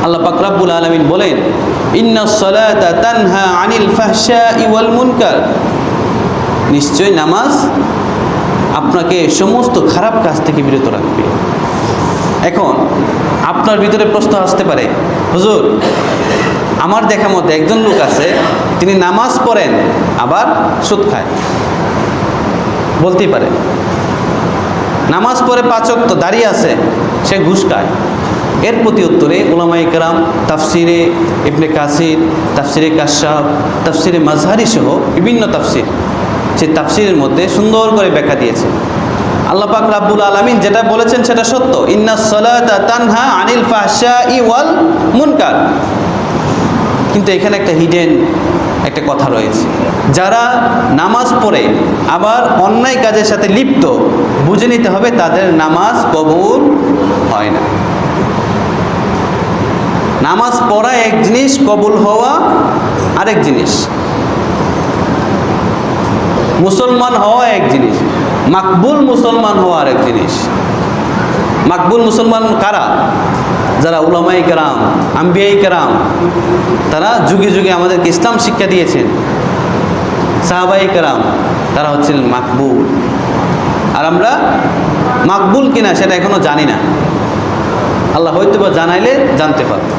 আল্লাহ পাক রব্বুল আলামিন বলেন, ইন্নাস সালাতা তানহা আনিল ফাহশাই ওয়াল মুনকার, নিশ্চয় নামাজ আপনাকে সমস্ত খারাপ কাজ থেকে বিরত রাখবে। এখন আপনার ভিতরে প্রশ্ন আসতে পারে, হুজুর আমার দেখা মতে একজন লোক আছে, তিনি নামাজ পড়েন আবার সুদ খায়। বলতেই পারে নামাজ পড়ে 5 ওয়াক্ত দাঁড়িয়ে আছে, সে ঘুষ খায়। এর প্রতি উত্তরে উলামায়ে কেরাম তাফসিরে ইবনে কাসির, তাফসিরে কাশশাফ, তাফসিরে মাজহারি সহ বিভিন্ন তাফসির, সেই তাফসিরের মধ্যে সুন্দর করে ব্যাখ্যা দিয়েছে। আল্লাহ পাক রব্বুল আলামিন যেটা বলেছেন সেটা সত্য, ইন্নাস সালাতা তানহা আনিল ফাহশাই ওয়াল মুনকার। কিন্তু এখানে একটা হিডেন একটা কথা রয়েছে, যারা নামাজ পড়ে আবার অন্যায় কাজের সাথে লিপ্ত, বুঝে নিতে হবে তাদের নামাজ কবুল হয় না। নামাজ পড়া এক জিনিস, কবুল হওয়া আরেক জিনিস। মুসলমান হওয়া এক জিনিস, মাকবুল মুসলমান হওয়া আরেক জিনিস। মাকবুল মুসলমান কারা? যারা উলামায়ে কেরাম, আম্বিয়ায়ে কেরাম, তারা যুগে যুগে আমাদেরকে ইসলাম শিক্ষা দিয়েছেন। সাহাবায়ে কেরাম, তারা হচ্ছেন মাকবুল। আর আমরা মাকবুল কিনা সেটা এখনো জানি না। আল্লাহ হয়তো বা জানাইলে জানতে পারবো।